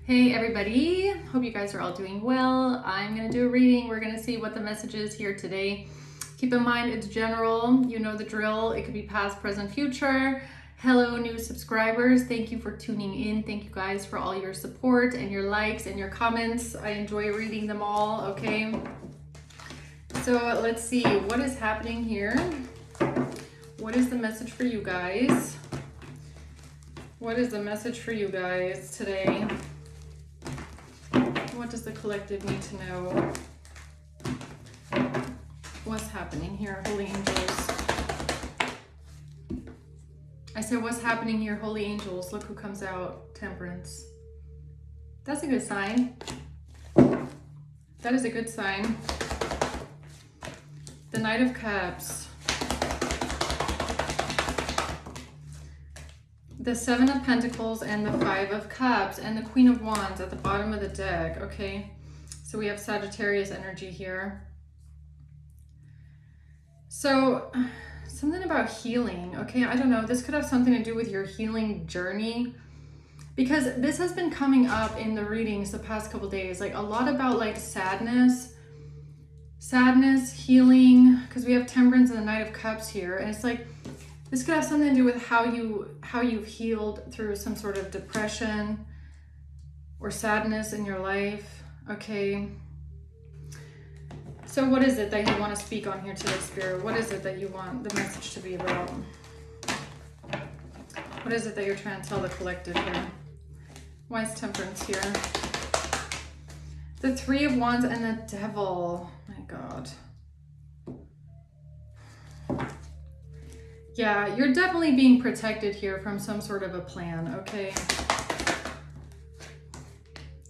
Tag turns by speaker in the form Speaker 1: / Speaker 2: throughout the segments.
Speaker 1: Hey everybody, hope you guys are all doing well. I'm going to do a reading. We're going to see what the message is here today. Keep in mind it's general, you know the drill. It could be past, present, future. Hello new subscribers, thank you for tuning in. Thank you guys for all your support and your likes and your comments. I enjoy reading them all, okay? So let's see what is happening here. What is the message for you guys? What is the message for you guys today? What does the collective need to know? What's happening here, holy angels? I said, what's happening here, holy angels? Look who comes out, Temperance. That's a good sign. That is a good sign. The Knight of Cups. The Seven of Pentacles and the Five of Cups and the Queen of Wands at the bottom of the deck, okay? So we have Sagittarius energy here. So something about healing, okay? I don't know. This could have something to do with your healing journey because this has been coming up in the readings the past couple days, like a lot about like sadness, healing, because we have Temperance and the Knight of Cups here. And it's like, this could have something to do with how you've healed through some sort of depression or sadness in your life, okay? So what is it that you want to speak on here today, Spirit? What is it that you want the message to be about? What is it that you're trying to tell the collective here? Why is Temperance here? The Three of Wands and the Devil. My God. Yeah, you're definitely being protected here from some sort of a plan, okay?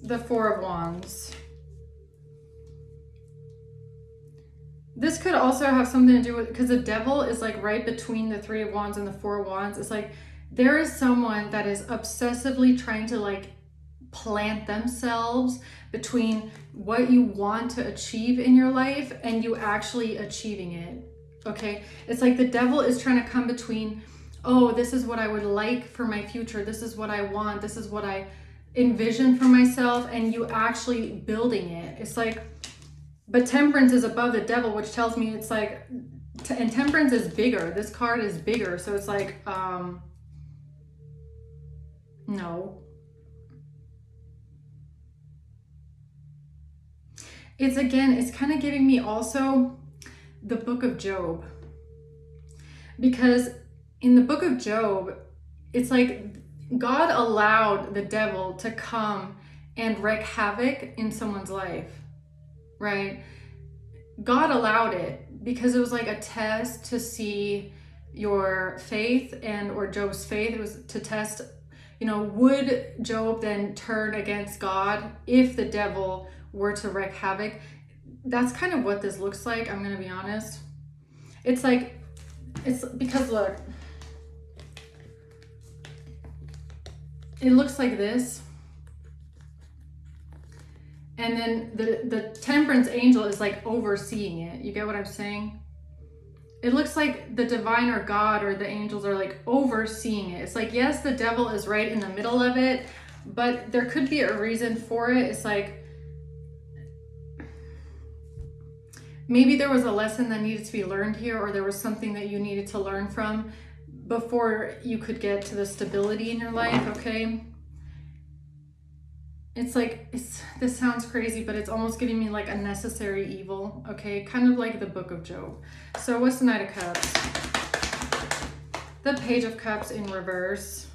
Speaker 1: The Four of Wands. This could also have something to do with, because the Devil is like right between the Three of Wands and the Four of Wands. It's like there is someone that is obsessively trying to like plant themselves between what you want to achieve in your life and you actually achieving it. Okay, it's like the Devil is trying to come between, oh, this is what I would like for my future. This is what I want. This is what I envision for myself. And you actually building it. It's like, but Temperance is above the Devil, which tells me it's like, and Temperance is bigger. This card is bigger. So it's like, no. It's again, it's kind of giving me also the book of Job, because in the book of Job, it's like God allowed the devil to come and wreak havoc in someone's life, right? God allowed it because it was like a test to see your faith or Job's faith. It was to test, you know, would Job then turn against God if the devil were to wreak havoc? That's kind of what this looks like, I'm gonna be honest. It's like, it's because look, it looks like this. And then the Temperance angel is like overseeing it. You get what I'm saying? It looks like the divine or God or the angels are like overseeing it. It's like, yes, the devil is right in the middle of it, but there could be a reason for it. It's like, maybe there was a lesson that needed to be learned here, or there was something that you needed to learn from before you could get to the stability in your life, okay? It's like, this sounds crazy, but it's almost giving me like a necessary evil, okay? Kind of like the book of Job. So what's the Knight of Cups? The Page of Cups in reverse.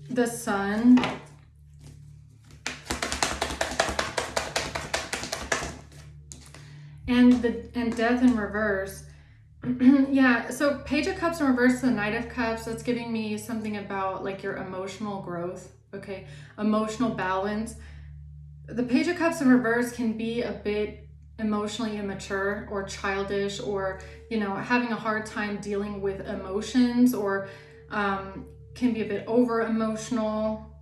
Speaker 1: The Sun. And Death in reverse. Yeah, so Page of Cups in reverse to the Knight of Cups, that's giving me something about like your emotional growth, okay? Emotional balance. The Page of Cups in reverse can be a bit emotionally immature or childish, or, you know, having a hard time dealing with emotions, or can be a bit over emotional.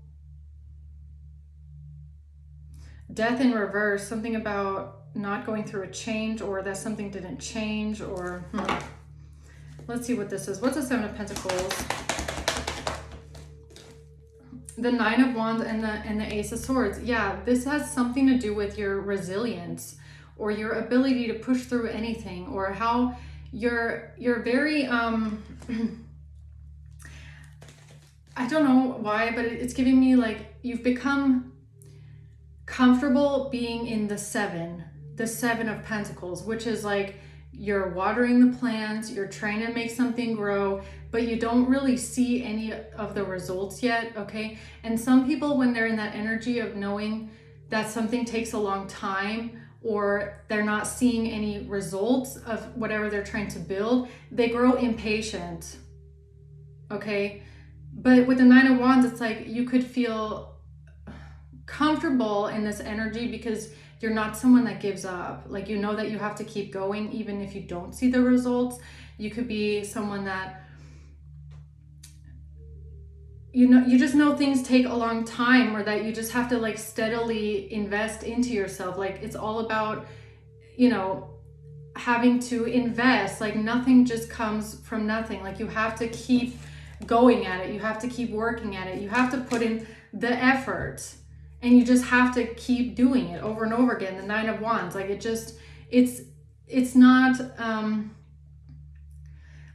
Speaker 1: Death in reverse, something about not going through a change, or that something didn't change, or let's see what this is. What's the Seven of Pentacles? the Nine of Wands and the Ace of Swords. Yeah, this has something to do with your resilience or your ability to push through anything, or how you're very I don't know why, but it's giving me like you've become comfortable being in the Seven of Pentacles, which is like you're watering the plants, you're trying to make something grow, but you don't really see any of the results yet, okay? And some people, when they're in that energy of knowing that something takes a long time, or they're not seeing any results of whatever they're trying to build, they grow impatient, okay? But with the Nine of Wands, it's like you could feel comfortable in this energy because you're not someone that gives up. Like, you know that you have to keep going even if you don't see the results. You could be someone that, you know, you just know things take a long time, or that you just have to like steadily invest into yourself. Like, it's all about, you know, having to invest. Like, nothing just comes from nothing. Like, you have to keep going at it. You have to keep working at it. You have to put in the effort. And you just have to keep doing it over and over again. The Nine of Wands, like it's not,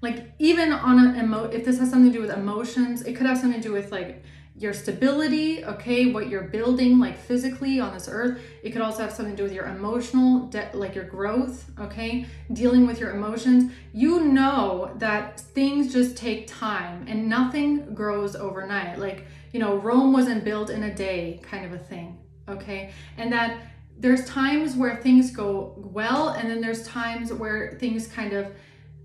Speaker 1: like, even on if this has something to do with emotions, it could have something to do with like your stability, okay, what you're building like physically on this earth. It could also have something to do with your emotional, like your growth, okay, dealing with your emotions. You know that things just take time and nothing grows overnight. Like, you know, Rome wasn't built in a day, kind of a thing, okay? And that there's times where things go well, and then there's times where things kind of,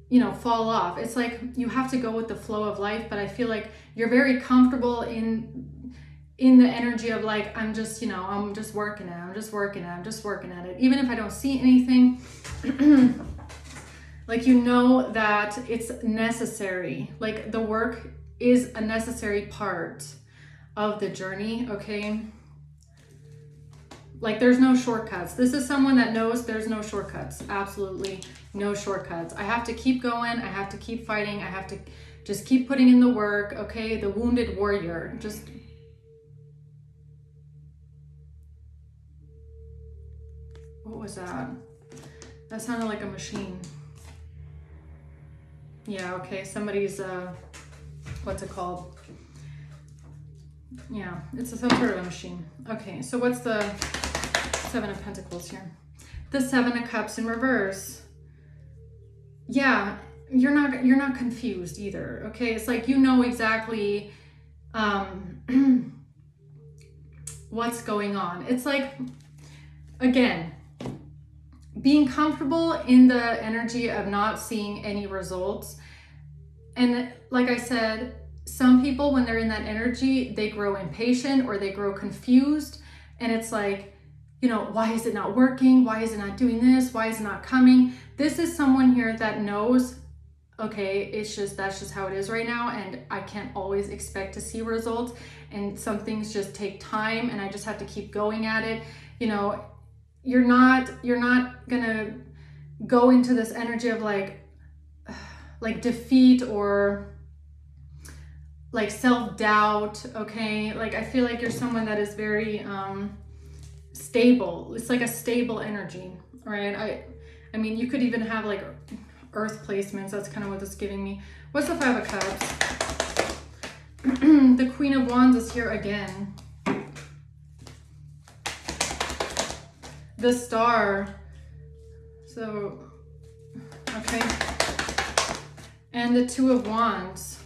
Speaker 1: you know, fall off. It's like you have to go with the flow of life, but I feel like you're very comfortable in the energy of like, I'm just, you know, I'm just working at it, I'm just working at it. Even if I don't see anything, like, you know that it's necessary. Like, the work is a necessary part of the journey, okay? Like, there's no shortcuts. This is someone that knows there's no shortcuts. Absolutely no shortcuts. I have to keep going. I have to keep fighting. I have to just keep putting in the work, okay? The wounded warrior. Just... what was that? That sounded like a machine. Yeah, okay. Somebody's, what's it called? Yeah, it's some sort of a machine. Okay, so what's the Seven of Pentacles here? The Seven of Cups in reverse. Yeah, you're not confused either, okay? It's like you know exactly what's going on. It's like, again, being comfortable in the energy of not seeing any results. And like I said, some people, when they're in that energy, they grow impatient or they grow confused. And it's like, you know, why is it not working? Why is it not doing this? Why is it not coming? This is someone here that knows, okay, that's just how it is right now. And I can't always expect to see results. And some things just take time, and I just have to keep going at it. You know, you're not gonna go into this energy of like defeat or like self-doubt, okay? Like, I feel like you're someone that is very stable. It's like a stable energy, right? I mean, you could even have like earth placements. That's kind of what it's giving me. What's the Five of Cups? The Queen of Wands is here again. The Star. So, okay. And the Two of Wands.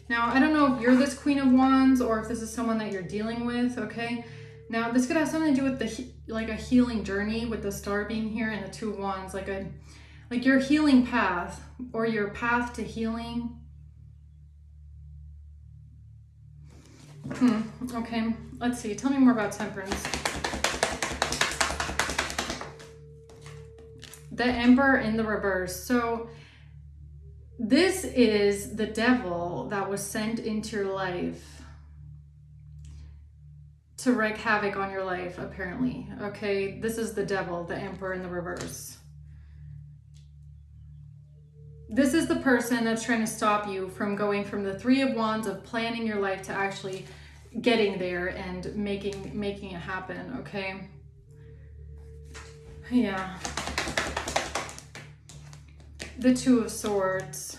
Speaker 1: Now, I don't know if you're this Queen of Wands or if this is someone that you're dealing with, okay? Now, this could have something to do with like a healing journey, with the Star being here and the Two of Wands, like your healing path or your path to healing. Okay, let's see. Tell me more about Temperance. The Emperor in the reverse. So this is the devil that was sent into your life to wreak havoc on your life, apparently. Okay, this is the devil, the Emperor in the reverse. This is the person that's trying to stop you from going from the Three of Wands of planning your life to actually getting there and making it happen, okay? Yeah. The Two of Swords.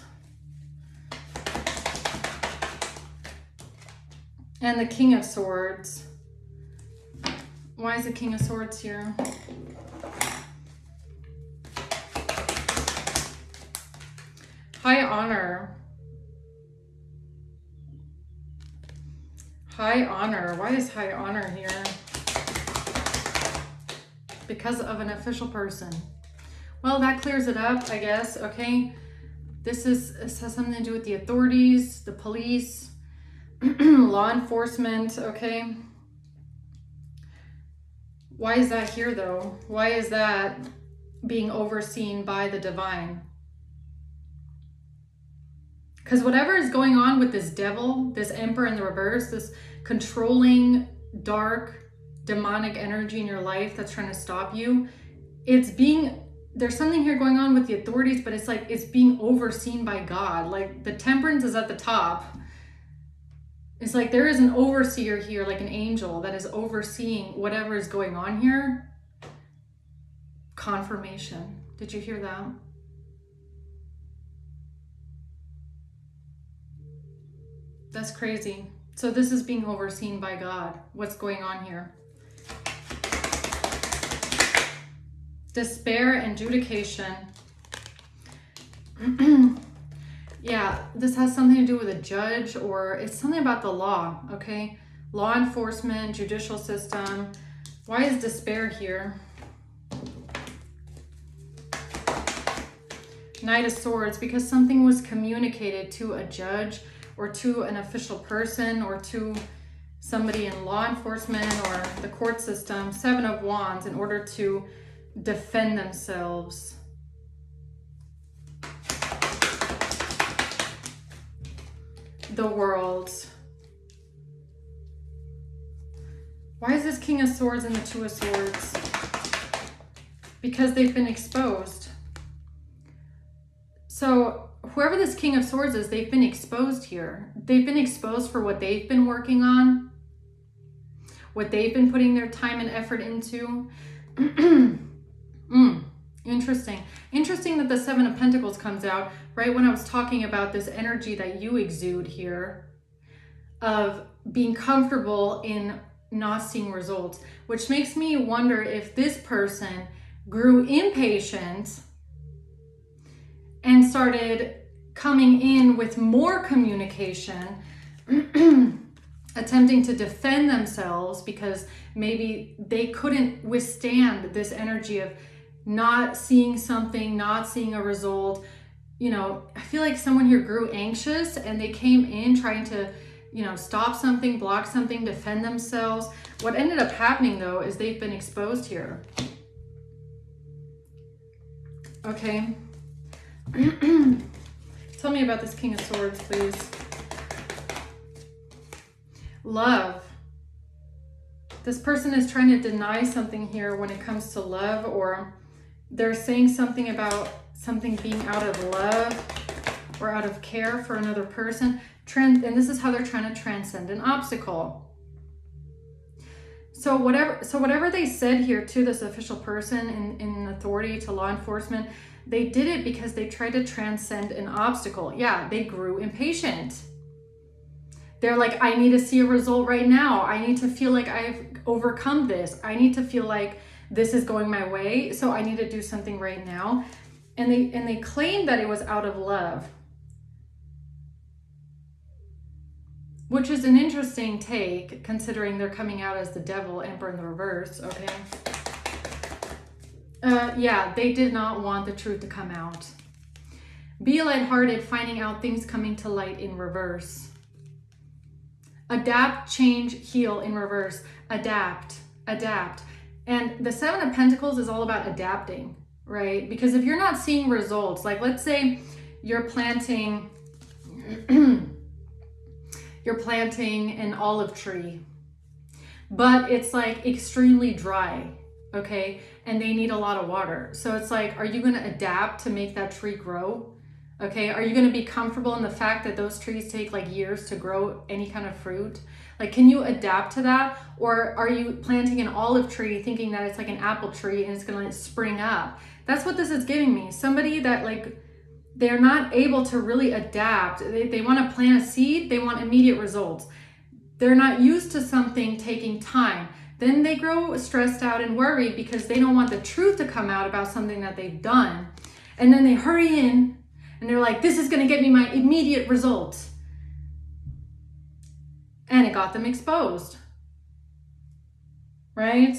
Speaker 1: And the King of Swords. Why is the King of Swords here? High honor. High honor. Why is high honor here? Because of an official person. Well, that clears it up, I guess, okay? This has something to do with the authorities, the police, law enforcement, okay? Why is that here, though? Why is that being overseen by the divine? Because whatever is going on with this devil, this emperor in the reverse, this controlling, dark, demonic energy in your life that's trying to stop you, there's something here going on with the authorities, but it's like it's being overseen by God. Like the Temperance is at the top. It's like there is an overseer here, like an angel that is overseeing whatever is going on here. Confirmation. Did you hear that? That's crazy. So this is being overseen by God. What's going on here? Despair and adjudication. Yeah, this has something to do with a judge, or it's something about the law, okay? Law enforcement, judicial system. Why is despair here? Knight of Swords, because something was communicated to a judge or to an official person or to somebody in law enforcement or the court system. Seven of Wands, in order to defend themselves. The World. Why is this King of Swords and the Two of Swords? Because they've been exposed. So whoever this King of Swords is, they've been exposed here. They've been exposed for what they've been working on, what they've been putting their time and effort into. Interesting. Interesting that the Seven of Pentacles comes out right when I was talking about this energy that you exude here of being comfortable in not seeing results, which makes me wonder if this person grew impatient and started coming in with more communication, attempting to defend themselves because maybe they couldn't withstand this energy of not seeing something, not seeing a result. You know, I feel like someone here grew anxious and they came in trying to, you know, stop something, block something, defend themselves. What ended up happening though is they've been exposed here. Okay. Tell me about this King of Swords, please. Love. This person is trying to deny something here when it comes to love, or they're saying something about something being out of love or out of care for another person. And this is how they're trying to transcend an obstacle. So whatever they said here to this official person in authority, to law enforcement, they did it because they tried to transcend an obstacle. Yeah, they grew impatient. They're like, I need to see a result right now. I need to feel like I've overcome this. I need to feel like this is going my way. So I need to do something right now. And they claimed that it was out of love, which is an interesting take considering they're coming out as the devil, Emperor in the reverse, okay? Yeah, they did not want the truth to come out. Be lighthearted, finding out things coming to light in reverse. Adapt, change, heal in reverse. Adapt. And the Seven of Pentacles is all about adapting, right? Because if you're not seeing results, like let's say you're planting an olive tree, but it's like extremely dry, okay? And they need a lot of water. So it's like, are you going to adapt to make that tree grow? Okay, are you going to be comfortable in the fact that those trees take like years to grow any kind of fruit? Like, can you adapt to that? Or are you planting an olive tree thinking that it's like an apple tree and it's going to like spring up? That's what this is giving me. Somebody that like, they're not able to really adapt. They want to plant a seed, they want immediate results. They're not used to something taking time. Then they grow stressed out and worried because they don't want the truth to come out about something that they've done. And then they hurry in and they're like, this is going to get me my immediate results. And it got them exposed. Right?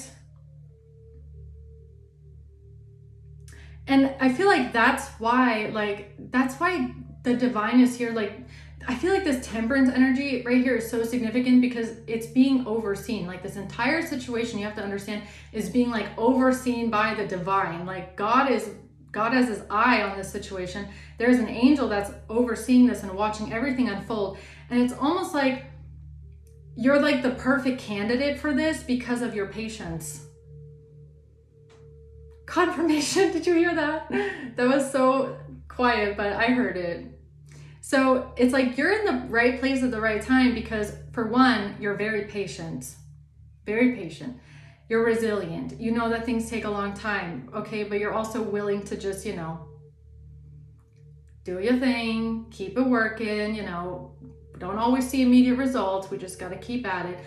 Speaker 1: And I feel like that's why the divine is here. Like, I feel like this temperance energy right here is so significant because it's being overseen. Like, this entire situation, you have to understand, is being like overseen by the divine. Like, God has his eye on this situation. There's an angel that's overseeing this and watching everything unfold. And it's almost like you're like the perfect candidate for this because of your patience. Confirmation. Did you hear that? That was so quiet, but I heard it. So it's like you're in the right place at the right time because, for one, you're very patient. Very patient. You're resilient. You know that things take a long time, okay? But you're also willing to just, do your thing, keep it working, don't always see immediate results. We just got to keep at it.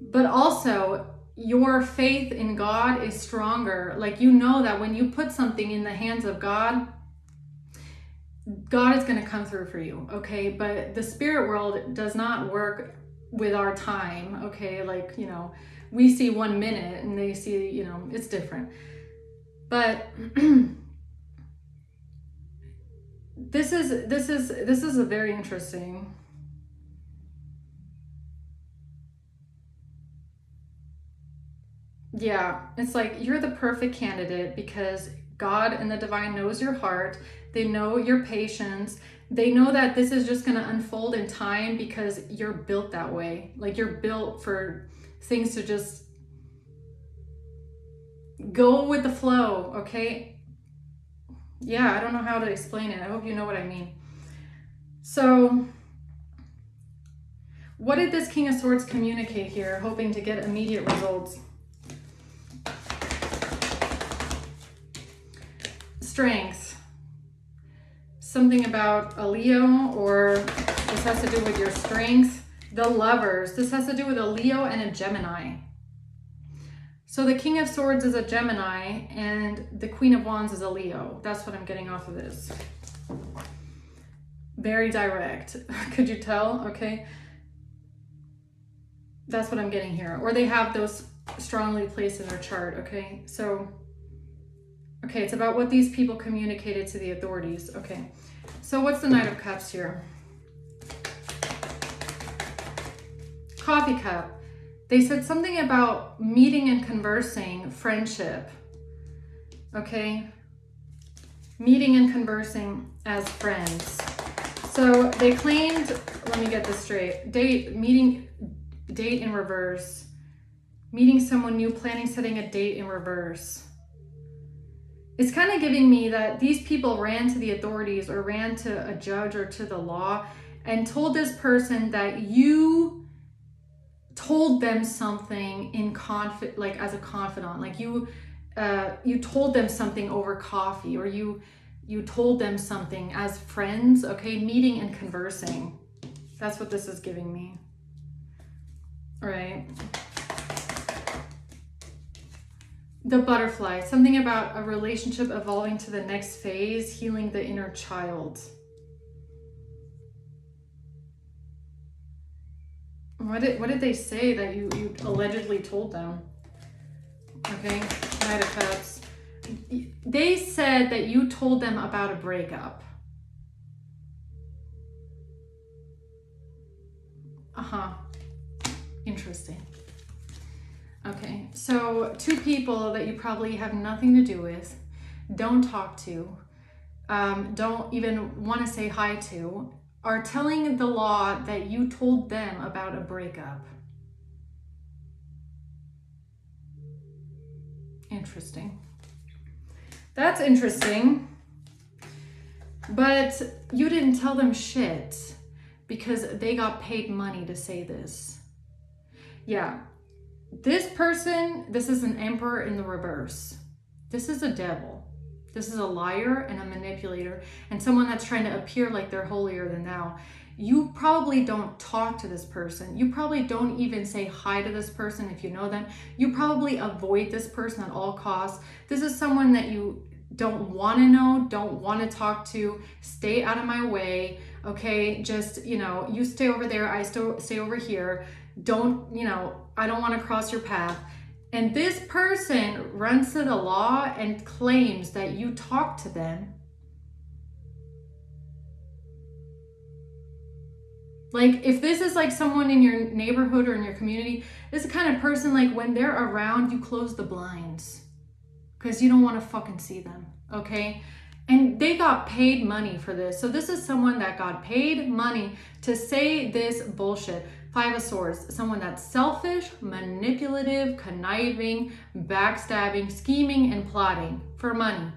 Speaker 1: But also, your faith in God is stronger. Like, you know that when you put something in the hands of God, God is going to come through for you, okay? But the spirit world does not work with our time, okay? Like, we see 1 minute and they see, it's different. But this is a very interesting. Yeah, it's like you're the perfect candidate because God and the divine knows your heart. They know your patience. They know that this is just going to unfold in time because you're built that way. Like, you're built for things to just go with the flow, okay? Yeah, I don't know how to explain it. I hope you know what I mean. So, what did this King of Swords communicate here, hoping to get immediate results? Strength. Something about a Leo, or this has to do with your strength. The Lovers. This has to do with a Leo and a Gemini. So the King of Swords is a Gemini and the Queen of Wands is a Leo. That's what I'm getting off of this. Very direct. Could you tell? Okay. That's what I'm getting here. Or they have those strongly placed in their chart. Okay. So, okay, it's about what these people communicated to the authorities. Okay. So what's the Knight of Cups here? Coffee cup. They said something about meeting and conversing, friendship. Okay. Meeting and conversing as friends. So they claimed, let me get this straight. Date in reverse. Meeting someone new, planning, setting a date in reverse. It's kind of giving me that these people ran to the authorities or ran to a judge or to the law and told this person that you told them something in like as a confidant, like you told them something over coffee, or you told them something as friends. Okay, meeting and conversing. That's what this is giving me. All right. The Butterfly, something about a relationship evolving to the next phase, healing the inner child. What did they say that you allegedly told them? Okay, Knight of Cups. They said that you told them about a breakup. Interesting. Okay, so two people that you probably have nothing to do with, don't talk to, don't even want to say hi to, are telling the law that you told them about a breakup. Interesting. That's interesting. But you didn't tell them shit because they got paid money to say this. Yeah. This person, this is an emperor in the reverse. This is a devil. This is a liar and a manipulator and someone that's trying to appear like they're holier than thou. You probably don't talk to this person. You probably don't even say hi to this person if you know them. You probably avoid this person at all costs. This is someone that you don't want to know, don't want to talk to. Stay out of my way, okay? Just, you stay over there, I still stay over here. Don't, I don't want to cross your path. And this person runs to the law and claims that you talk to them. Like, if this is like someone in your neighborhood or in your community, this is the kind of person, like, when they're around, you close the blinds because you don't want to fucking see them, okay? And they got paid money for this. So this is someone that got paid money to say this bullshit. 5 of Swords, someone that's selfish, manipulative, conniving, backstabbing, scheming, and plotting for money.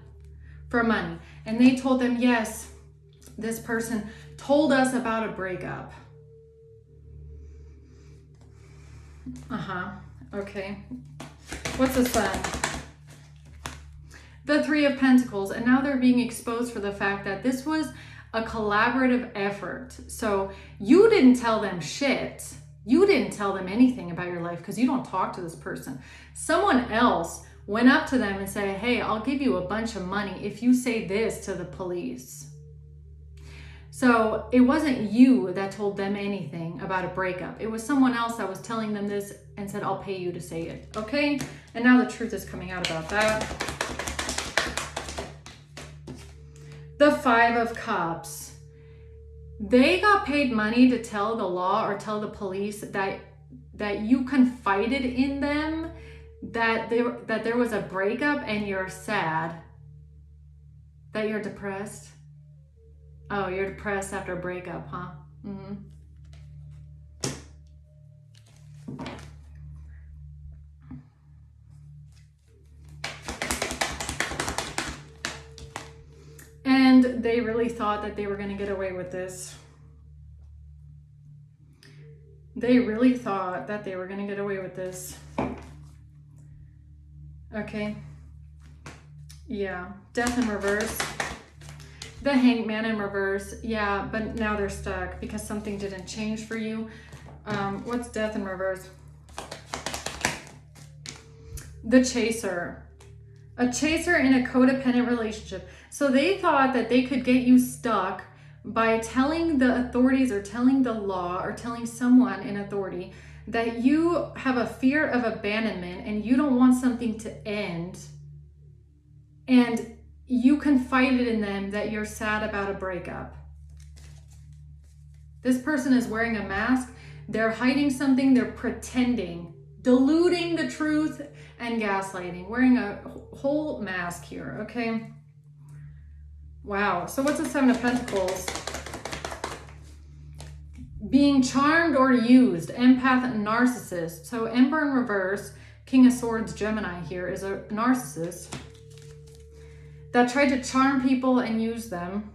Speaker 1: For money. And they told them, yes, this person told us about a breakup. Okay. What's the Sun? The 3 of Pentacles. And now they're being exposed for the fact that this was a collaborative effort. So you didn't tell them shit. You didn't tell them anything about your life because you don't talk to this person. Someone else went up to them and said, hey, I'll give you a bunch of money if you say this to the police. So it wasn't you that told them anything about a breakup. It was someone else that was telling them this and said, I'll pay you to say it. Okay? And now the truth is coming out about that. The 5 of Cups. They got paid money to tell the law or tell the police that you confided in them, that there was a breakup and you're sad, that you're depressed. Oh, you're depressed after a breakup, huh? Mm-hmm. And they really thought that they were going to get away with this. They really thought that they were going to get away with this. Okay. Yeah. Death in reverse. The Hanged Man in reverse. Yeah, but now they're stuck because something didn't change for you. What's Death in reverse? The Chaser. A chaser in a codependent relationship. So they thought that they could get you stuck by telling the authorities or telling the law or telling someone in authority that you have a fear of abandonment and you don't want something to end. And you confided in them that you're sad about a breakup. This person is wearing a mask. They're hiding something. They're pretending, diluting the truth and gaslighting, wearing a whole mask here, okay? Wow. So what's the 7 of Pentacles? Being charmed or used, empath and narcissist. So Emperor in reverse, King of Swords, Gemini here is a narcissist that tried to charm people and use them.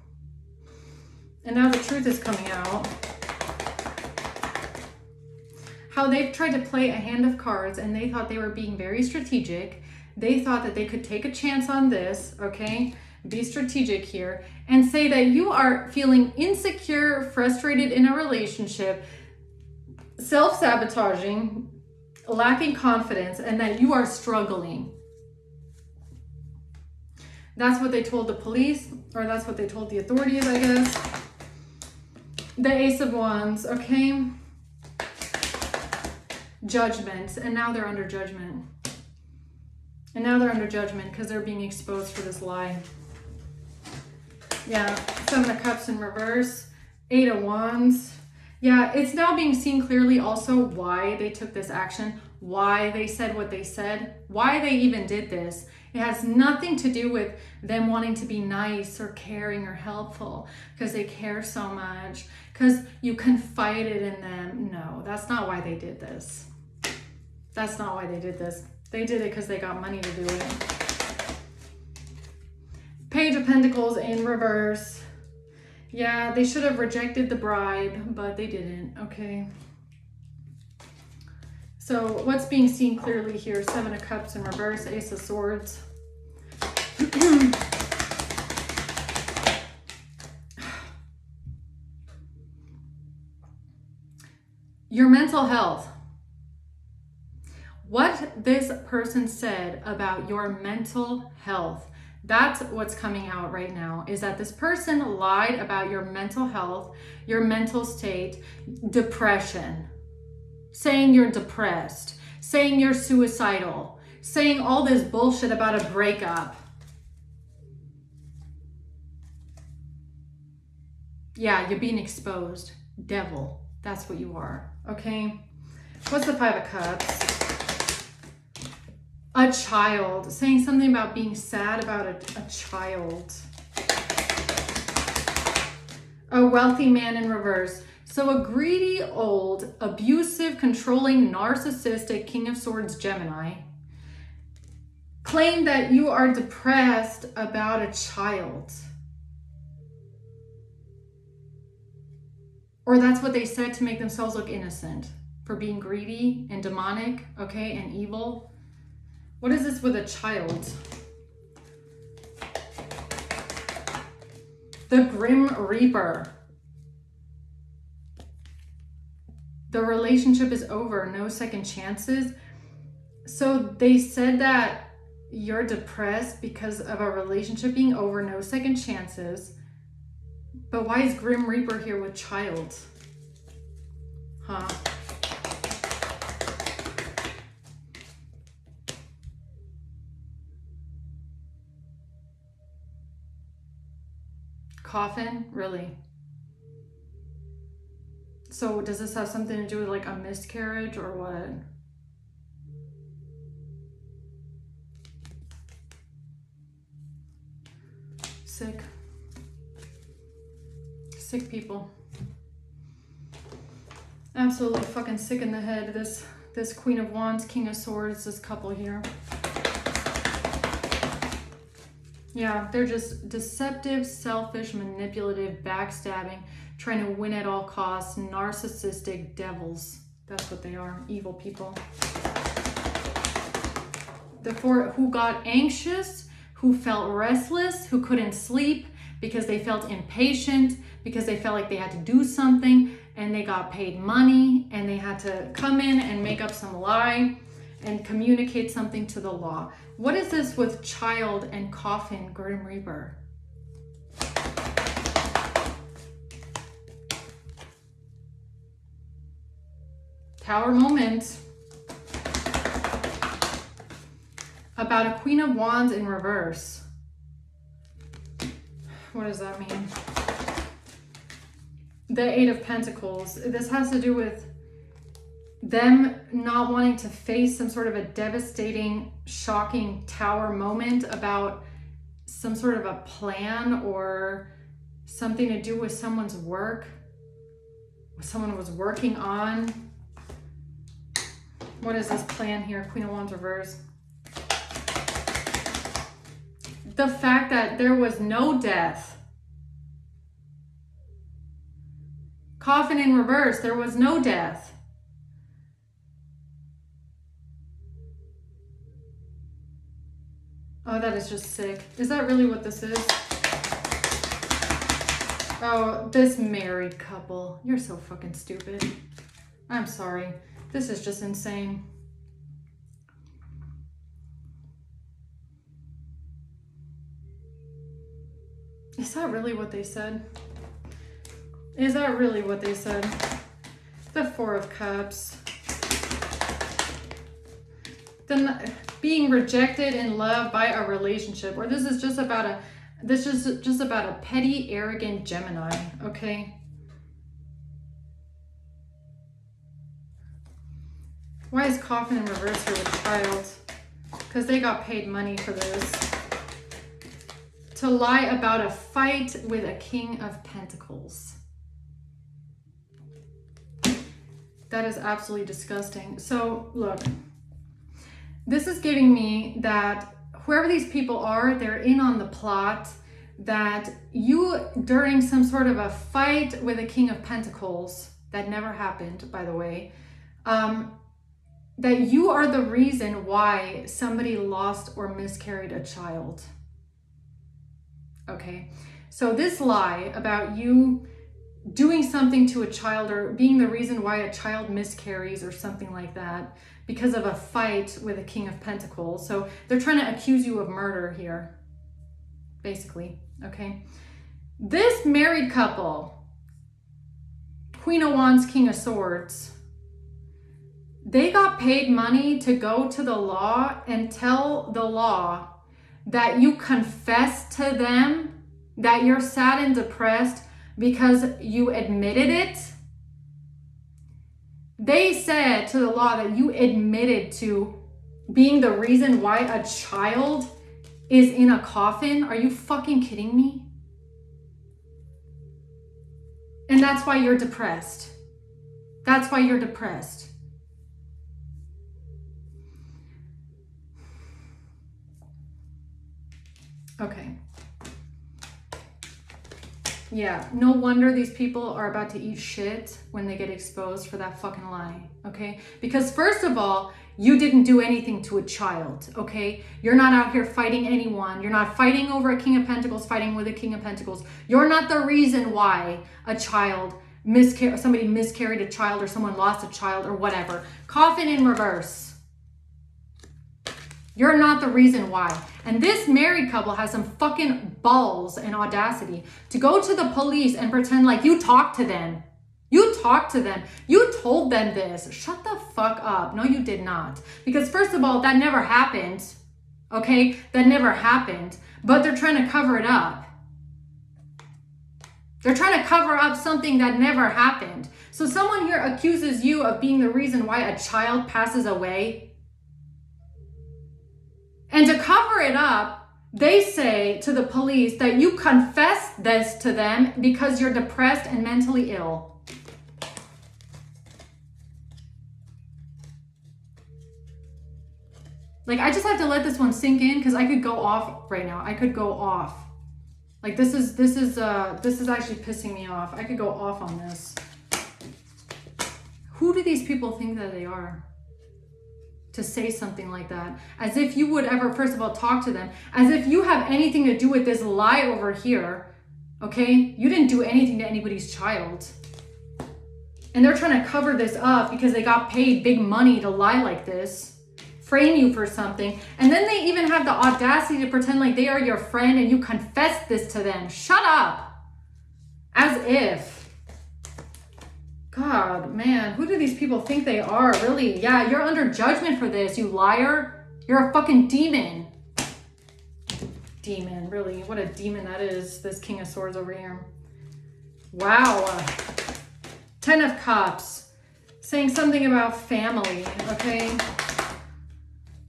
Speaker 1: And now the truth is coming out. How they've tried to play a hand of cards and they thought they were being very strategic. They thought that they could take a chance on this, okay? Be strategic here and say that you are feeling insecure, frustrated in a relationship, self-sabotaging, lacking confidence, and that you are struggling. That's what they told the police, or that's what they told the authorities, I guess. The Ace of Wands, okay? Judgment, and now they're under judgment. And now they're under judgment because they're being exposed for this lie. Yeah, 7 of Cups in reverse, 8 of Wands. Yeah, it's now being seen clearly also why they took this action, why they said what they said, why they even did this. It has nothing to do with them wanting to be nice or caring or helpful because they care so much, because you confided in them. No, that's not why they did this. That's not why they did this. They did it because they got money to do it. Page of Pentacles in reverse. Yeah, they should have rejected the bribe, but they didn't. Okay. So what's being seen clearly here? Seven of Cups in reverse, Ace of Swords. Your mental health. What this person said about your mental health, that's what's coming out right now, is that this person lied about your mental health, your mental state, depression, saying you're depressed, saying you're suicidal, saying all this bullshit about a breakup. Yeah, you're being exposed. Devil. That's what you are. Okay? What's the Five of Cups? A child. Saying something about being sad about a child. A wealthy man in reverse. So a greedy, old, abusive, controlling, narcissistic King of Swords Gemini claim that you are depressed about a child. Or that's what they said to make themselves look innocent, for being greedy and demonic, okay, and evil. What is this with a child? The Grim Reaper. The relationship is over, no second chances. So they said that you're depressed because of a relationship being over, no second chances. But why is Grim Reaper here with child? Huh? Coffin? Really? So does this have something to do with like a miscarriage or what? Sick. Sick people. Absolutely fucking sick in the head. This Queen of Wands, King of Swords, this couple here. Yeah, they're just deceptive, selfish, manipulative, backstabbing, trying to win at all costs, narcissistic devils. That's what they are, evil people. The four who got anxious, who felt restless, who couldn't sleep because they felt impatient, because they felt like they had to do something, and they got paid money, and they had to come in and make up some lie and communicate something to the law. What is this with child and coffin, Grim Reaper? Tower moment. About a Queen of Wands in reverse. What does that mean? The Eight of Pentacles. This has to do with them not wanting to face some sort of a devastating, shocking tower moment about some sort of a plan or something to do with someone's work, what someone was working on. What is this plan here? Queen of Wands reverse. The fact that there was no death. Coffin in reverse, there was no death. Oh, that is just sick. Is that really what this is? Oh, this married couple. You're so fucking stupid. I'm sorry. This is just insane. Is that really what they said? Is that really what they said? The Four of Cups. Then being rejected in love by a relationship, or this is just about a petty, arrogant Gemini, okay? Why is Coffin in reverse here with child? Because they got paid money for this. To lie about a fight with a King of Pentacles. That is absolutely disgusting. So look, this is giving me that whoever these people are, they're in on the plot. that you, during some sort of a fight with a King of Pentacles, that never happened, by the way, that you are the reason why somebody lost or miscarried a child. Okay, so this lie about you doing something to a child or being the reason why a child miscarries or something like that because of a fight with a King of Pentacles. So they're trying to accuse you of murder here, basically, okay? This married couple, Queen of Wands, King of Swords, they got paid money to go to the law and tell the law that you confess to them that you're sad and depressed because you admitted it. They said to the law that you admitted to being the reason why a child is in a coffin. Are you fucking kidding me? And that's why you're depressed. That's why you're depressed. Okay. Yeah, no wonder these people are about to eat shit when they get exposed for that fucking lie, okay? Because first of all, you didn't do anything to a child, okay? You're not out here fighting anyone. You're not fighting over a King of Pentacles, fighting with a King of Pentacles. You're not the reason why a child somebody miscarried a child or someone lost a child or whatever. Coffin in reverse. You're not the reason why. And this married couple has some fucking balls and audacity to go to the police and pretend like you talked to them. You talked to them. You told them this. Shut the fuck up. No, you did not. Because first of all, that never happened. Okay? That never happened. But they're trying to cover it up. They're trying to cover up something that never happened. So someone here accuses you of being the reason why a child passes away. And to cover it up, they say to the police that you confess this to them because you're depressed and mentally ill. Like, I just have to let this one sink in because I could go off right now. I could go off. Like, this is actually pissing me off. I could go off on this. Who do these people think that they are? To say something like that, as if you would ever, first of all, talk to them, as if you have anything to do with this lie over here, okay? You didn't do anything to anybody's child. And they're trying to cover this up because they got paid big money to lie like this, frame you for something, and then they even have the audacity to pretend like they are your friend and you confess this to them. Shut up. As if. God, man, who do these people think they are? Really? Yeah, you're under judgment for this, you liar. You're a fucking demon. Demon, really. What a demon that is, this King of Swords over here. Wow. 10 of Cups. Saying something about family, okay?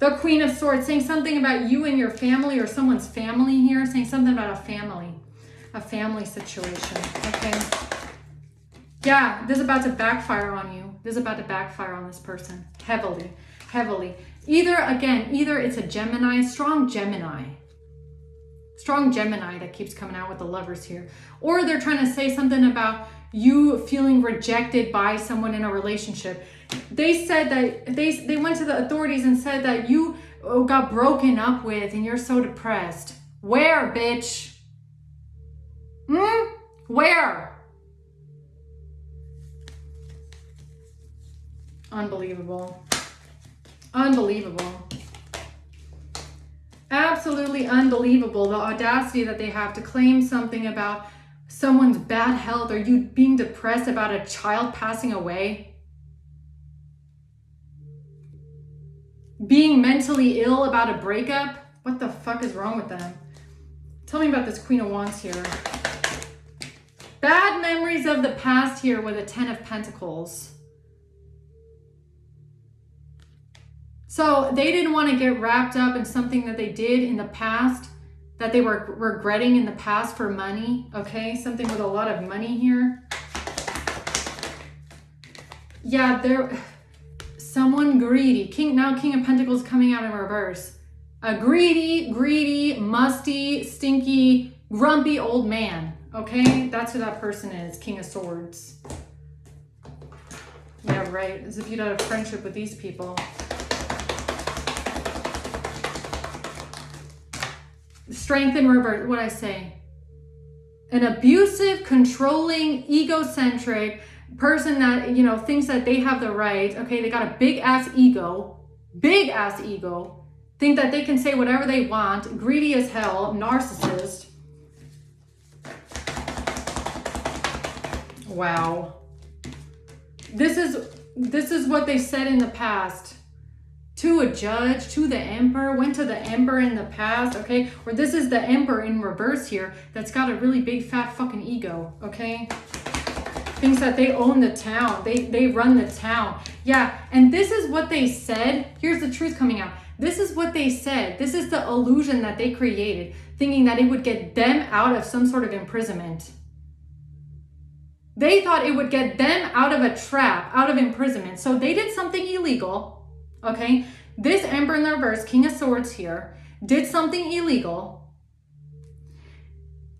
Speaker 1: The Queen of Swords saying something about you and your family or someone's family here. Saying something about a family situation, okay? Yeah, this is about to backfire on you. This is about to backfire on this person. Heavily, heavily. Either it's a Gemini, strong Gemini that keeps coming out with the Lovers here. Or they're trying to say something about you feeling rejected by someone in a relationship. They said that, they went to the authorities and said that you got broken up with and you're so depressed. Where, bitch? Where? Unbelievable. Unbelievable. Absolutely unbelievable. The audacity that they have to claim something about someone's bad health or you being depressed about a child passing away. Being mentally ill about a breakup. What the fuck is wrong with them? Tell me about this Queen of Wands here. Bad memories of the past here with a 10 of Pentacles. So they didn't want to get wrapped up in something that they did in the past, that they were regretting in the past for money, okay? Something with a lot of money here. Yeah, someone greedy. King of Pentacles coming out in reverse. A greedy, musty, stinky grumpy old man. Okay, that's who that person is. King of Swords. Yeah, right. As if you'd had a friendship with these people. Strength in reverse. What'd I say? An abusive, controlling, egocentric person that, you know, thinks that they have the right. Okay, they got a big ass ego. Big ass ego. Think that they can say whatever they want. Greedy as hell. Narcissist. Wow. This is what they said in the past to a judge, to the emperor, went to the emperor in the past, okay? Or this is the emperor in reverse here that's got a really big fat fucking ego, okay? Thinks that they own the town. They run the town. Yeah, and this is what they said. Here's the truth coming out. This is what they said. This is the illusion that they created, thinking that it would get them out of some sort of imprisonment. They thought it would get them out of a trap, out of imprisonment. So they did something illegal, okay? This Emperor in the reverse, King of Swords here, did something illegal.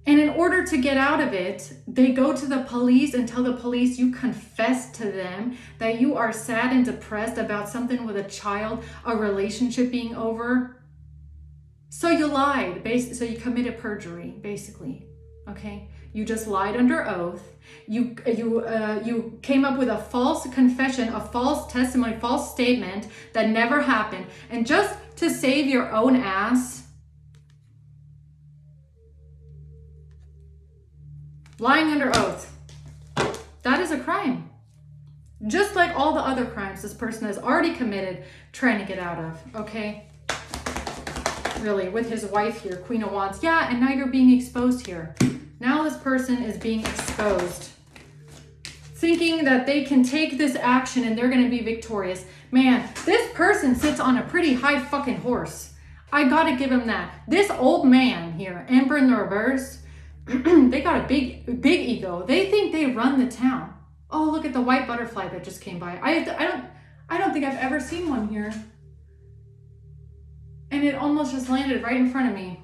Speaker 1: And in order to get out of it, they go to the police and tell the police, you confess to them that you are sad and depressed about something with a child, a relationship being over. So you lied, so you committed perjury, basically, okay? You just lied under oath. You came up with a false confession, a false testimony, false statement that never happened. And just to save your own ass, lying under oath, that is a crime. Just like all the other crimes this person has already committed, trying to get out of, okay? Really, with his wife here, Queen of Wands. Yeah, and now you're being exposed here. Now this person is being exposed, thinking that they can take this action and they're going to be victorious. Man, this person sits on a pretty high fucking horse. I got to give him that. This old man here, Emperor in the reverse, they got a big ego. They think they run the town. Oh, look at the white butterfly that just came by. I don't think I've ever seen one here. And it almost just landed right in front of me.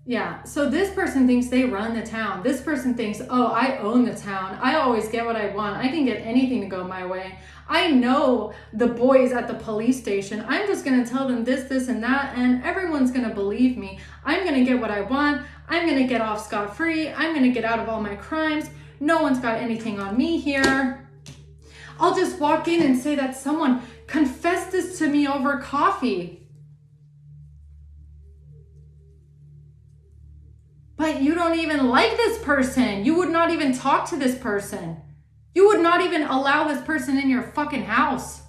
Speaker 1: Yeah, so this person thinks they run the town. This person thinks, oh, I own the town. I always get what I want. I can get anything to go my way. I know the boys at the police station. I'm just going to tell them this, this, and that, and everyone's going to believe me. I'm going to get what I want. I'm going to get off scot-free. I'm going to get out of all my crimes. No one's got anything on me here. I'll just walk in and say that someone confessed this to me over coffee. But you don't even like this person. You would not even talk to this person. You would not even allow this person in your fucking house.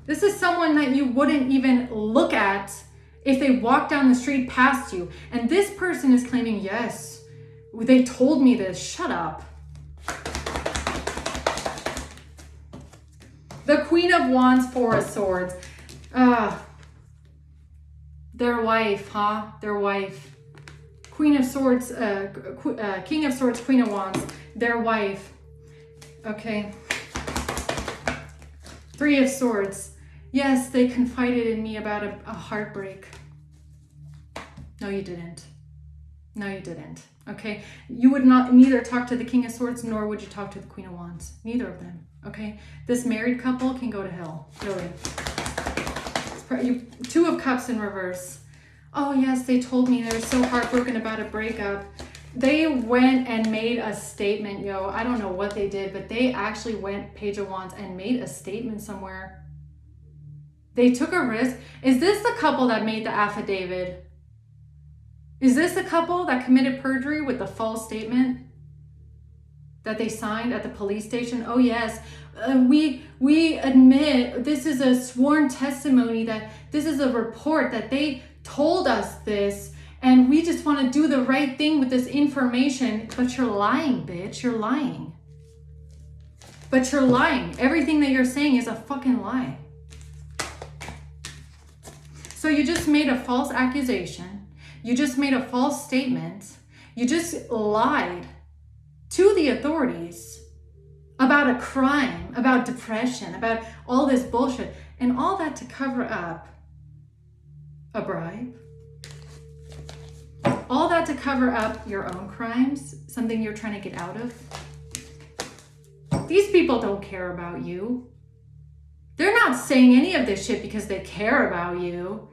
Speaker 1: This is someone that you wouldn't even look at if they walked down the street past you. And this person is claiming, yes, they told me this. Shut up. The Queen of Wands, Four of Swords. Their wife, huh? Their wife. Queen of Swords, King of Swords, Queen of Wands. Their wife. Okay. Three of Swords. Yes, they confided in me about a heartbreak. No, you didn't. No, you didn't. Okay? You would neither talk to the King of Swords nor would you talk to the Queen of Wands. Neither of them. Okay? This married couple can go to hell. Really. Two of Cups in reverse. Oh yes, they told me they're so heartbroken about a breakup. They went and made a statement, yo. I don't know what they did, but they actually went, Page of Wands, and made a statement somewhere. They took a risk. Is this the couple that made the affidavit? Is this the couple that committed perjury with the false statement that they signed at the police station? Oh yes. We admit this is a sworn testimony, that this is a report that they told us this, and we just want to do the right thing with this information. But you're lying, bitch. You're lying. But you're lying. Everything that you're saying is a fucking lie. So you just made a false accusation. You just made a false statement. You just lied to the authorities about a crime, about depression, about all this bullshit, and all that to cover up a bribe. All that to cover up your own crimes, something you're trying to get out of. These people don't care about you. They're not saying any of this shit because they care about you.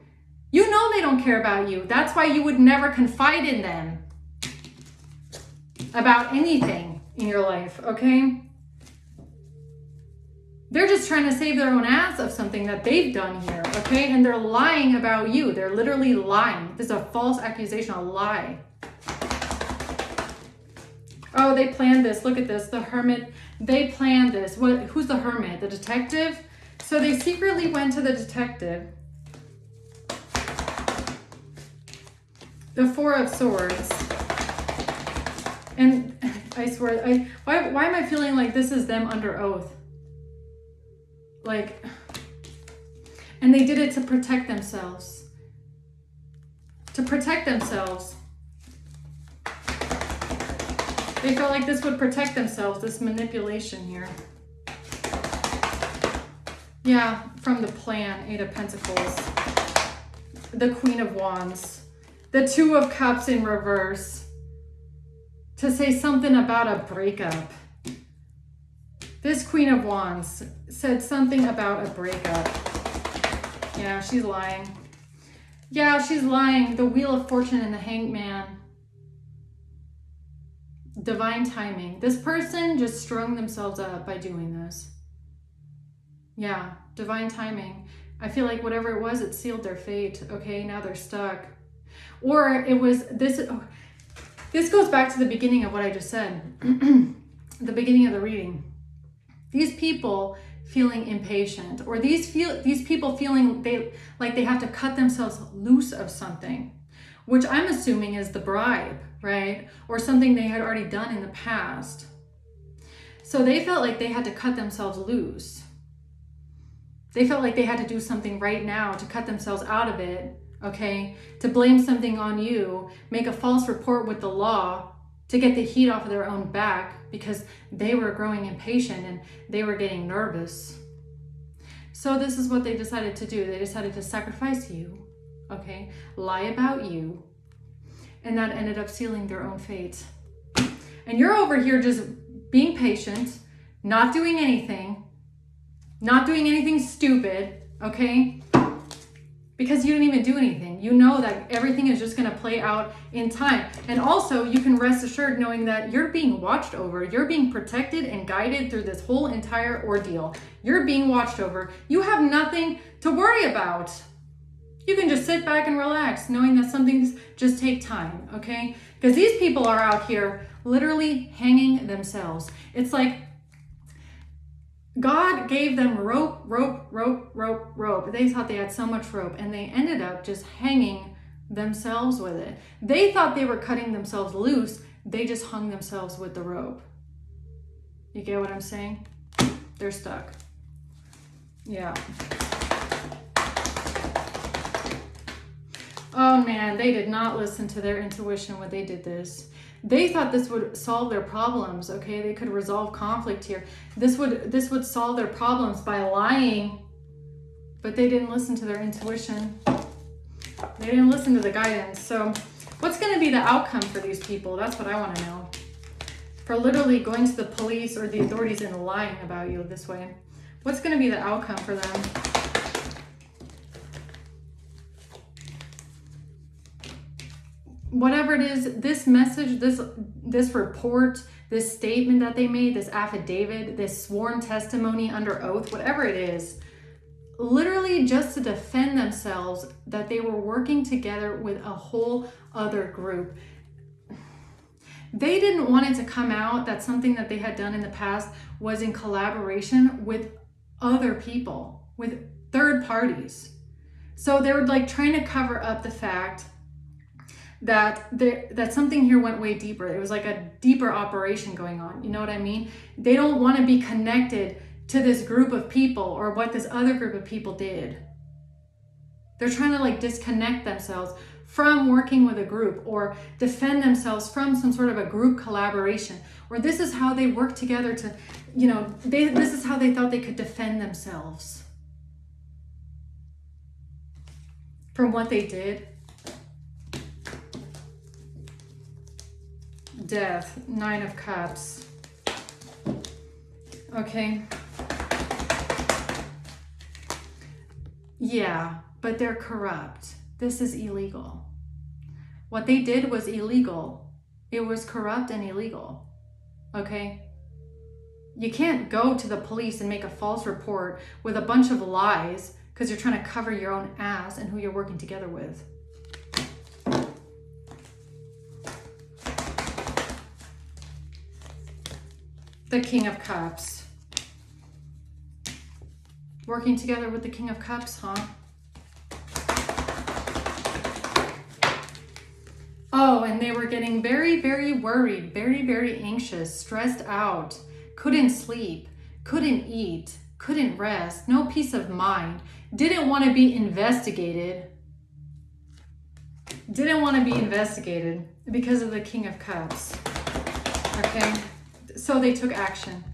Speaker 1: You know they don't care about you. That's why you would never confide in them about anything in your life, okay? They're just trying to save their own ass of something that they've done here, okay? And they're lying about you. They're literally lying. This is a false accusation, a lie. Oh, they planned this. Look at this. The hermit, they planned this. Who's the hermit? The detective? So they secretly went to the detective. The Four of Swords. And I swear, why am I feeling like this is them under oath? Like, and they did it to protect themselves. To protect themselves. They felt like this would protect themselves, this manipulation here. Yeah, from the plan, Eight of Pentacles. The Queen of Wands. The Two of Cups in reverse. To say something about a breakup. This Queen of Wands said something about a breakup. Yeah, she's lying. Yeah, she's lying. The Wheel of Fortune and the Hanged Man. Divine timing. This person just strung themselves up by doing this. Yeah, divine timing. I feel like whatever it was, it sealed their fate. Okay, now they're stuck. Or it was this. This goes back to the beginning of what I just said. The beginning of the reading. These people feeling impatient, or these people feeling they have to cut themselves loose of something, which I'm assuming is the bribe, right? Or something they had already done in the past. So they felt like they had to cut themselves loose. They felt like they had to do something right now to cut themselves out of it, okay? To blame something on you, make a false report with the law to get the heat off of their own back because they were growing impatient and they were getting nervous. So this is what they decided to do. They decided to sacrifice you, okay? Lie about you. And that ended up sealing their own fate. And you're over here just being patient, not doing anything stupid, okay? Because you didn't even do anything. You know that everything is just going to play out in time. And also, you can rest assured knowing that you're being watched over. You're being protected and guided through this whole entire ordeal. You're being watched over. You have nothing to worry about. You can just sit back and relax, knowing that some things just take time, okay? Because these people are out here literally hanging themselves. It's like God gave them rope. They thought they had so much rope, and they ended up just hanging themselves with it. They thought they were cutting themselves loose. They just hung themselves with the rope. You get what I'm saying? They're stuck. Yeah. Oh man, they did not listen to their intuition when they did this. They thought this would solve their problems, okay? They could resolve conflict here. This would solve their problems by lying, but they didn't listen to their intuition. They didn't listen to the guidance. So what's going to be the outcome for these people? That's what I want to know. For literally going to the police or the authorities and lying about you this way. What's going to be the outcome for them? Whatever it is, this message, this report, this statement that they made, this affidavit, this sworn testimony under oath, whatever it is, literally just to defend themselves that they were working together with a whole other group. They didn't want it to come out that something that they had done in the past was in collaboration with other people, with third parties. So they were like trying to cover up the fact that something here went way deeper. It was like a deeper operation going on. You know what I mean? They don't want to be connected to this group of people or what this other group of people did. They're trying to like disconnect themselves from working with a group or defend themselves from some sort of a group collaboration. Or this is how they work together to, you know, this is how they thought they could defend themselves. from what they did. Death, 9 of Cups. Okay. Yeah, but they're corrupt. This is illegal. What they did was illegal. It was corrupt and illegal. Okay? You can't go to the police and make a false report with a bunch of lies because you're trying to cover your own ass and who you're working together with. The King of Cups. Working together with the King of Cups, huh? Oh, and they were getting very, very worried, very, very anxious, stressed out, couldn't sleep, couldn't eat, couldn't rest, no peace of mind, didn't want to be investigated. Didn't want to be investigated because of the King of Cups. Okay? So they took action.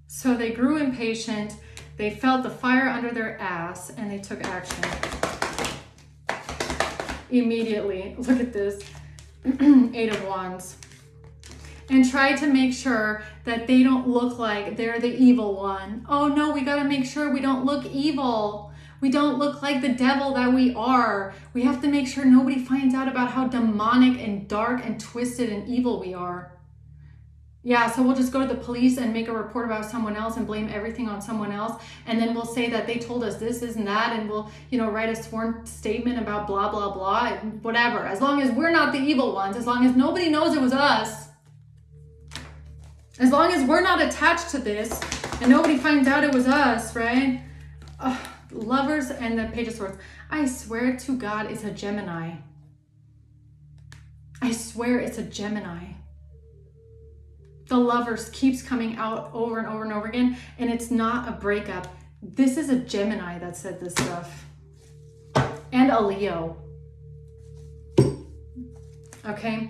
Speaker 1: So they grew impatient. They felt the fire under their ass and they took action. Immediately. Look at this. 8 of Wands. And try to make sure that they don't look like they're the evil one. Oh no, we got to make sure we don't look evil. We don't look like the devil that we are. We have to make sure nobody finds out about how demonic and dark and twisted and evil we are. Yeah, so we'll just go to the police and make a report about someone else and blame everything on someone else. And then we'll say that they told us this, and that, and we'll, write a sworn statement about blah, blah, blah, and whatever. As long as we're not the evil ones, as long as nobody knows it was us, as long as we're not attached to this and nobody finds out it was us, right? Lovers and the Page of Swords. I swear to God, it's a Gemini. I swear it's a Gemini. The Lovers keeps coming out over and over and over again, and it's not a breakup. This is a Gemini that said this stuff. And a Leo. Okay?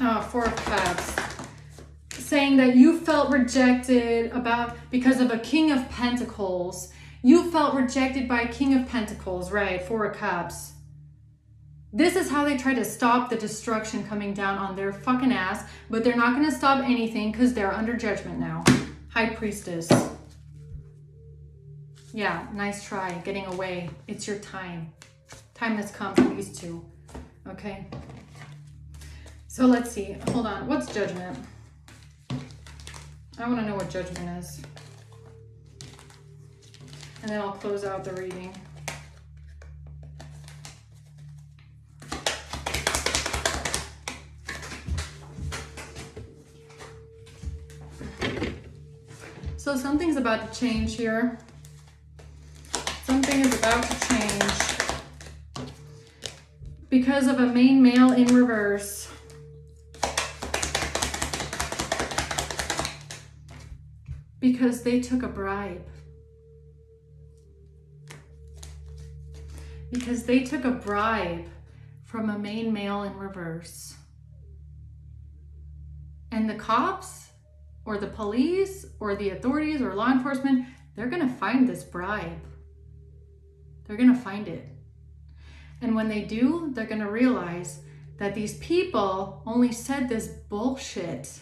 Speaker 1: Oh, 4 of Cups. Saying that you felt rejected because of a King of Pentacles. You felt rejected by a King of Pentacles, right? 4 of Cups. This is how they try to stop the destruction coming down on their fucking ass, but they're not going to stop anything because they're under judgment now. High Priestess. Yeah, nice try getting away. It's your time. Time has come for these two. Okay. So let's see. Hold on. What's Judgment? I want to know what Judgment is. And then I'll close out the reading. So something's about to change here. Something is about to change because of a main male in reverse. Because they took a bribe. Because they took a bribe from a main male in reverse. And the cops, or the police, or the authorities, or law enforcement, they're going to find this bribe. They're going to find it. And when they do, they're going to realize that these people only said this bullshit.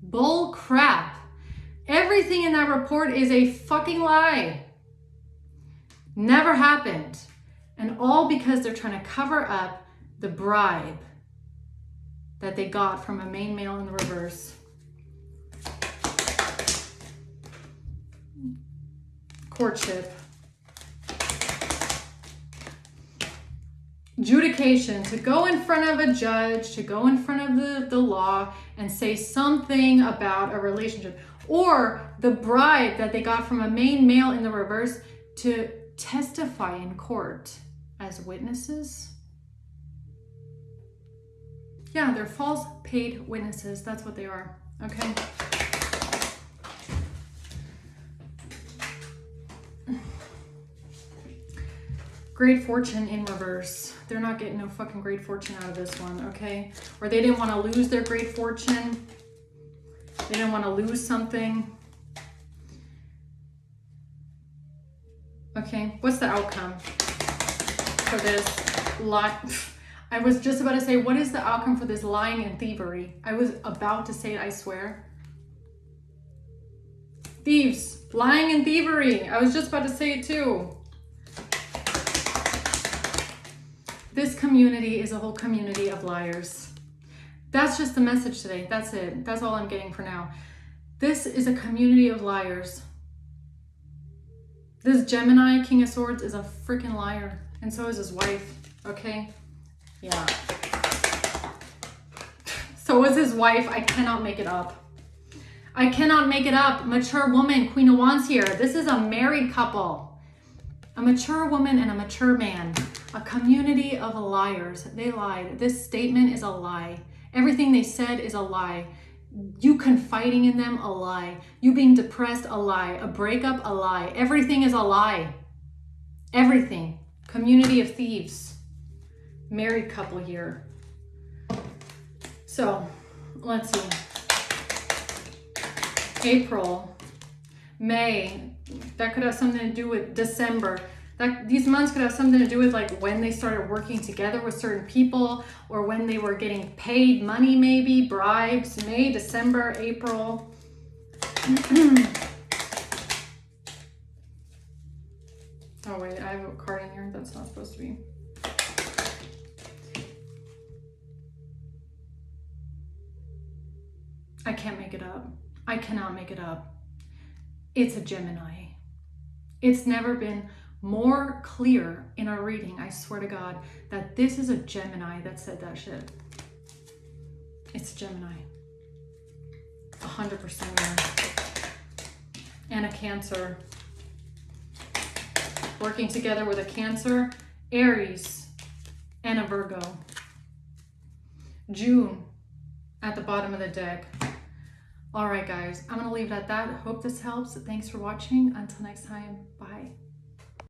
Speaker 1: Bull crap. Everything in that report is a fucking lie. Never happened. And all because they're trying to cover up the bribe that they got from a main male in the reverse. Courtship. Adjudication, to go in front of a judge, to go in front of the law and say something about a relationship. Or the bribe that they got from a main male in the reverse to testify in court as witnesses. Yeah, they're false paid witnesses. That's what they are. Okay. Great fortune in reverse. They're not getting no fucking great fortune out of this one, okay? Or they didn't want to lose their great fortune. They didn't want to lose something. Okay, what's the outcome for this lie? I was just about to say, what is the outcome for this lying and thievery? I was about to say it, I swear. Thieves, lying and thievery. I was just about to say it too. This community is a whole community of liars. That's just the message today. That's it. That's all I'm getting for now. This is a community of liars. This Gemini, King of Swords, is a freaking liar. And so is his wife. Okay? Yeah. So is his wife. I cannot make it up. I cannot make it up. Mature woman, Queen of Wands here. This is a married couple. A mature woman and a mature man. A community of liars. They lied. This statement is a lie. Everything they said is a lie. You confiding in them, a lie. You being depressed, a lie. A breakup, a lie. Everything is a lie. Everything. Community of thieves. Married couple here. So, let's see. April, May, that could have something to do with December. These months could have something to do with like when they started working together with certain people, or when they were getting paid money, maybe bribes. May, December, April. Oh wait, I have a card in here that's not supposed to be. I can't make it up. I cannot make it up. It's a Gemini. It's never been more clear in our reading, I swear to God, that this is a Gemini that said that shit. It's a Gemini. 100% there. And a Cancer. Working together with a Cancer, Aries, and a Virgo. June at the bottom of the deck. All right, guys, I'm going to leave it at that. Hope this helps. Thanks for watching. Until next time, bye.